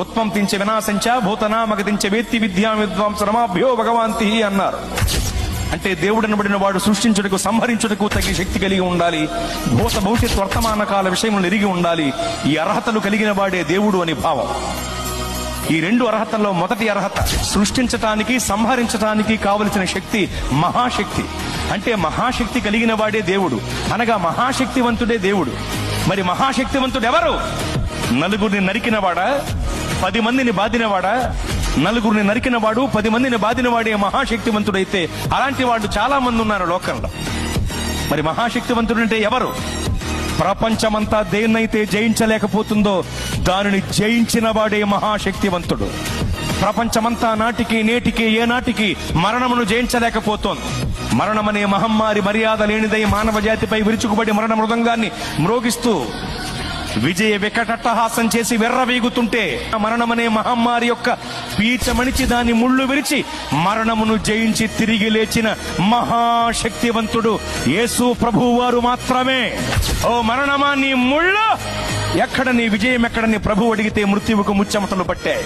ఉత్పంతించే వినాశంచ భూతనామగతించే వేత్తి విద్యా విద్వాంసరమాభ్యో భగవాంతి అన్నారు. అంటే దేవుడనబడిన వాడు సృష్టించుటకు సంహరించుటకు తగిన శక్తి కలిగి ఉండాలి. భూత భవిష్యత్ వర్తమాన కాల విషయములను ఎరిగి ఉండాలి. ఈ అర్హతలు కలిగిన వాడే దేవుడు అని భావం. ఈ రెండు అర్హతల్లో మొదటి అర్హత సృష్టించటానికి సంహరించటానికి కావలసిన శక్తి మహాశక్తి. అంటే మహాశక్తి కలిగిన వాడే దేవుడు, అనగా మహాశక్తివంతుడే దేవుడు. మరి మహాశక్తివంతుడు ఎవరు? నలుగురిని నరికినవాడా, 10 మందిని బాధినవాడా? నలుగురిని నరికినవాడు 10 మందిని బాధినవాడే మహాశక్తివంతుడైతే అలాంటి వాళ్ళు చాలా మంది ఉన్నారు లోకంలో. మరి మహాశక్తివంతుడు అంటే ఎవరు? ప్రపంచమంతా దేన్నైతే జయించలేకపోతుందో దానిని జయించిన వాడే మహాశక్తివంతుడు. ప్రపంచమంతా నాటికి నేటికి ఏనాటికి మరణమును జయించలేకపోతోంది. మరణమనే మహమ్మారి మర్యాద లేనిదై మానవ జాతిపై విరుచుకుబడి మరణ మృదంగాన్ని మ్రోగిస్తూ విజయ వికటట్టహాసం చేసి వెర్రవీగుతుంటే మరణమనే మహమ్మారి యొక్క పీచమణిచి దాని ముళ్ళు విరిచి మరణమును జయించి తిరిగి లేచిన మహాశక్తివంతుడు యేసు ప్రభువు వారు మాత్రమే. ఓ మరణమా నీ ముళ్ళు ఎక్కడ, నీ విజయం ఎక్కడ? నీ ప్రభువు అడిగితే మృత్యువుకు ముచ్చెమటలు పట్టాయి.